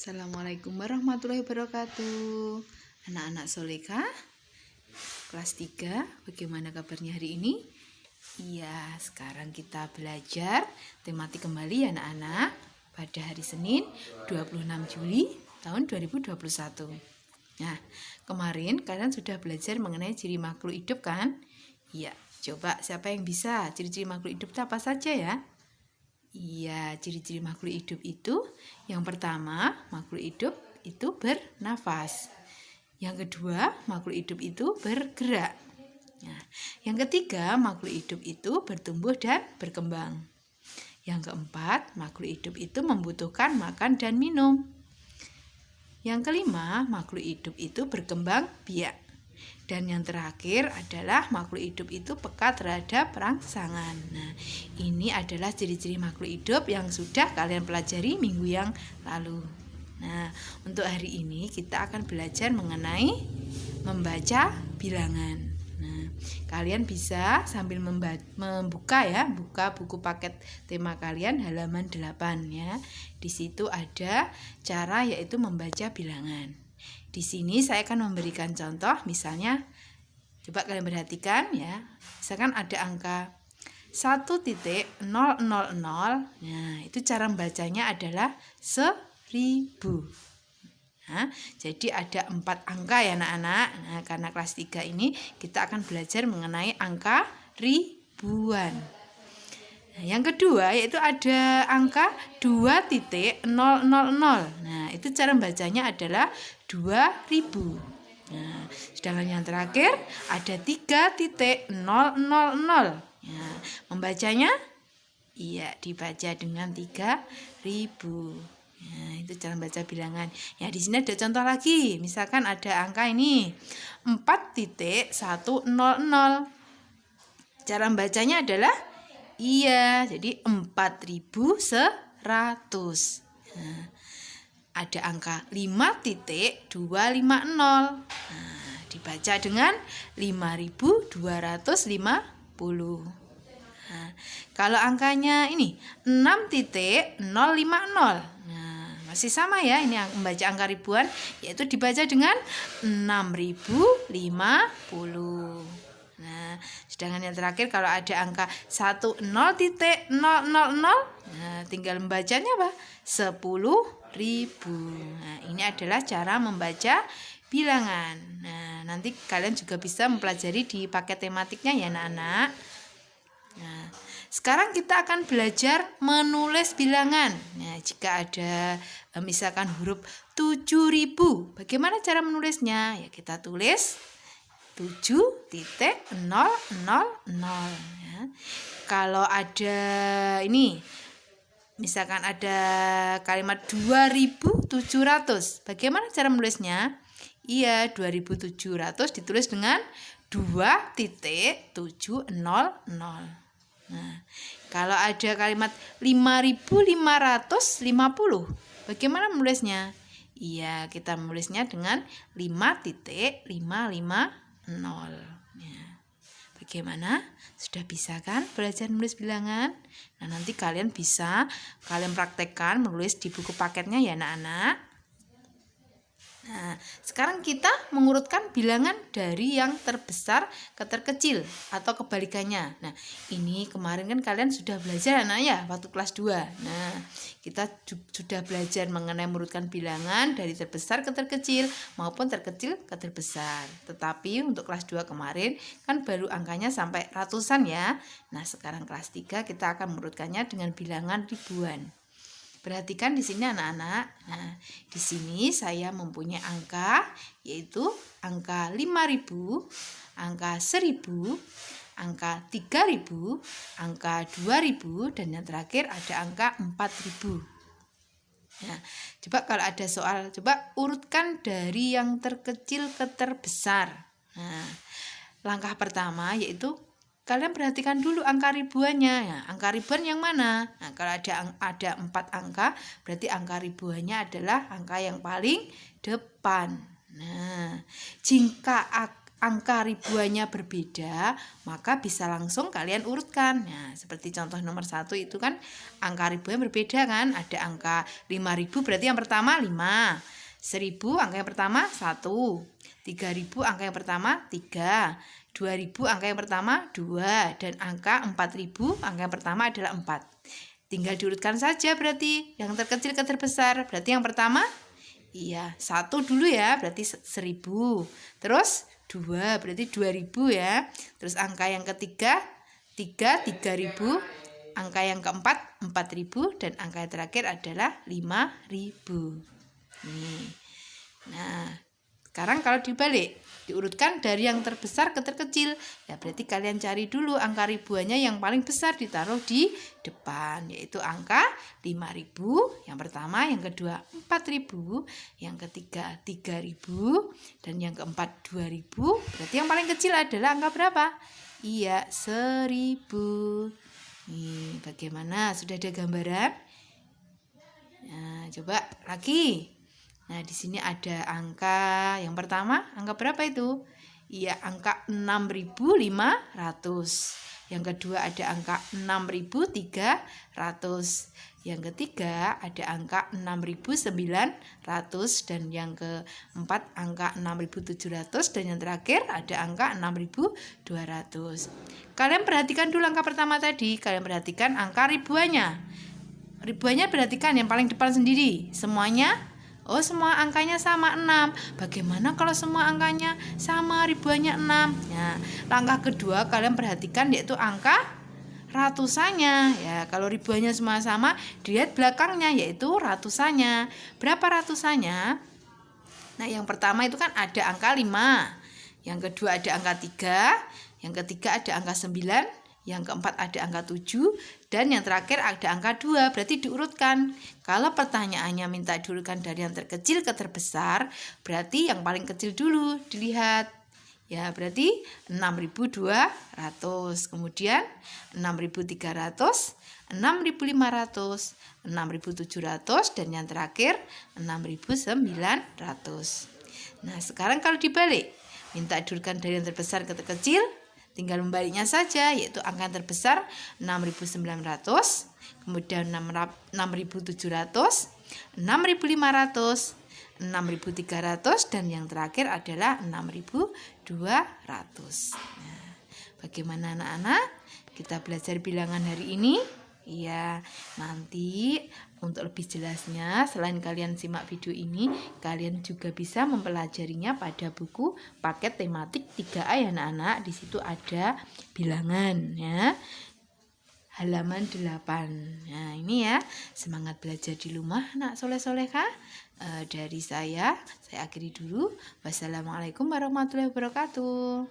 Assalamualaikum warahmatullahi wabarakatuh. Anak-anak Soleka kelas 3, bagaimana kabarnya hari ini? Iya, sekarang kita belajar tematik kembali ya anak-anak pada hari Senin 26 Juli tahun 2021. Nah, kemarin kalian sudah belajar mengenai ciri makhluk hidup kan? Iya, coba siapa yang bisa ciri-ciri makhluk hidup itu apa saja ya? Iya, ciri-ciri makhluk hidup itu yang pertama, makhluk hidup itu bernafas. Yang kedua, makhluk hidup itu bergerak. Nah, yang ketiga, makhluk hidup itu bertumbuh dan berkembang. Yang keempat, makhluk hidup itu membutuhkan makan dan minum. Yang kelima, makhluk hidup itu berkembang biak. Dan yang terakhir adalah makhluk hidup itu peka terhadap rangsangan. Nah, ini adalah ciri-ciri makhluk hidup yang sudah kalian pelajari minggu yang lalu. Nah, untuk hari ini kita akan belajar mengenai membaca bilangan. Nah, kalian bisa sambil membuka ya, buka buku paket tema kalian halaman 8 ya. Di situ ada cara yaitu membaca bilangan. Di sini saya akan memberikan contoh, misalnya coba kalian perhatikan ya. Misalkan ada angka 1.000. Nah, itu cara membacanya adalah 1000. Nah, jadi ada 4 angka ya anak-anak. Nah, karena kelas 3 ini kita akan belajar mengenai angka ribuan. Nah, yang kedua yaitu ada angka 2.000. Nah, itu cara membacanya adalah 2000. Nah, sedangkan yang terakhir ada 3.000. Nah, membacanya iya dibaca dengan 3000. Nah, itu cara membaca bilangan. Ya, di sini ada contoh lagi. Misalkan ada angka ini 4.100. Cara membacanya adalah iya, jadi 4100. Nah, ada angka 5.250. Nah, dibaca dengan 5250. Nah, kalau angkanya ini 6.050. Nah, masih sama ya, ini membaca angka ribuan, yaitu dibaca dengan 6050. Nah, sedangkan yang terakhir kalau ada angka 10.000, nah, tinggal membacanya apa? 10.000. Nah, ini adalah cara membaca bilangan. Nah, nanti kalian juga bisa mempelajari di paket tematiknya ya anak-anak. Nah, sekarang kita akan belajar menulis bilangan. Nah, jika ada misalkan huruf 7000, bagaimana cara menulisnya? Ya, kita tulis 7.000 ya. Kalau ada ini misalkan ada kalimat 2700, bagaimana cara menulisnya? Iya, 2700 ditulis dengan 2.700. Nah, kalau ada kalimat 5550, bagaimana menulisnya? Iya, kita menulisnya dengan 5.550. Ya. Bagaimana? Sudah bisa kan belajar menulis bilangan? Nah, nanti kalian bisa praktekkan menulis di buku paketnya ya anak-anak. Nah, sekarang kita mengurutkan bilangan dari yang terbesar ke terkecil atau kebalikannya. Nah, ini kemarin kan kalian sudah belajar anak ya waktu kelas 2. Nah, kita sudah belajar mengenai mengurutkan bilangan dari terbesar ke terkecil maupun terkecil ke terbesar. Tetapi untuk kelas 2 kemarin kan baru angkanya sampai ratusan ya. Nah, sekarang kelas 3 kita akan mengurutkannya dengan bilangan ribuan. Perhatikan di sini anak-anak. Nah, di sini saya mempunyai angka yaitu angka 5000, angka 1000, angka 3000, angka 2000 dan yang terakhir ada angka 4000. Nah, coba kalau ada soal, coba urutkan dari yang terkecil ke terbesar. Nah, langkah pertama yaitu kalian perhatikan dulu angka ribuannya. Nah, angka ribuan yang mana? Nah, kalau ada 4 angka, berarti angka ribuannya adalah angka yang paling depan. Nah, jika angka ribuannya berbeda, maka bisa langsung kalian urutkan. Nah, seperti contoh nomor 1 itu kan angka ribuannya berbeda kan. Ada angka 5.000 berarti yang pertama 5. 1.000 angka yang pertama 1. 3.000 angka yang pertama 3. 2.000 angka yang pertama 2. Dan angka 4.000 angka yang pertama adalah 4. Tinggal diurutkan saja berarti yang terkecil ke terbesar. Berarti yang pertama 1 dulu ya, berarti 1.000. Terus 2 berarti 2.000 ya. Terus angka yang ketiga 3.000. Angka yang keempat 4.000 dan angka yang terakhir adalah 5.000. Nih. Nah, sekarang kalau dibalik, diurutkan dari yang terbesar ke terkecil. Ya berarti kalian cari dulu angka ribuannya yang paling besar ditaruh di depan, yaitu angka 5.000 yang pertama, yang kedua 4.000, yang ketiga 3.000, dan yang keempat 2.000. Berarti yang paling kecil adalah angka berapa? Iya, 1.000. Nih, bagaimana? Sudah ada gambaran? Nah, coba lagi. Nah, di sini ada angka yang pertama, angka berapa itu? Iya, angka 6.500. Yang kedua ada angka 6.300. Yang ketiga ada angka 6.900 dan yang keempat angka 6.700 dan yang terakhir ada angka 6.200. Kalian perhatikan dulu angka pertama tadi, kalian perhatikan angka ribuannya. Ribuannya perhatikan yang paling depan sendiri. Semuanya semua angkanya sama 6. Bagaimana kalau semua angkanya sama, ribuannya 6? Nah, langkah kedua kalian perhatikan yaitu angka ratusannya. Ya, kalau ribuannya semua sama, dilihat belakangnya yaitu ratusannya. Berapa ratusannya? Nah, yang pertama itu kan ada angka 5. Yang kedua ada angka 3. Yang ketiga ada angka 9. Yang keempat ada angka 7 dan yang terakhir ada angka 2. Berarti diurutkan. Kalau pertanyaannya minta diurutkan dari yang terkecil ke terbesar, berarti yang paling kecil dulu dilihat. Ya, berarti 6.200, kemudian 6.300, 6.500, 6.700 dan yang terakhir 6.900. Nah, sekarang kalau dibalik, minta diurutkan dari yang terbesar ke terkecil, tinggal membaliknya saja, yaitu angka yang terbesar 6.900, kemudian 6.700, 6.500, 6.300 dan yang terakhir adalah 6.200. Nah, bagaimana anak-anak? Kita belajar bilangan hari ini. Iya, nanti untuk lebih jelasnya, selain kalian simak video ini, kalian juga bisa mempelajarinya pada buku paket tematik 3A ya anak-anak. Di situ ada bilangan ya. Halaman 8. Nah, ini ya, semangat belajar di rumah anak soleh-solehah. Dari saya akhiri dulu. Wassalamualaikum warahmatullahi wabarakatuh.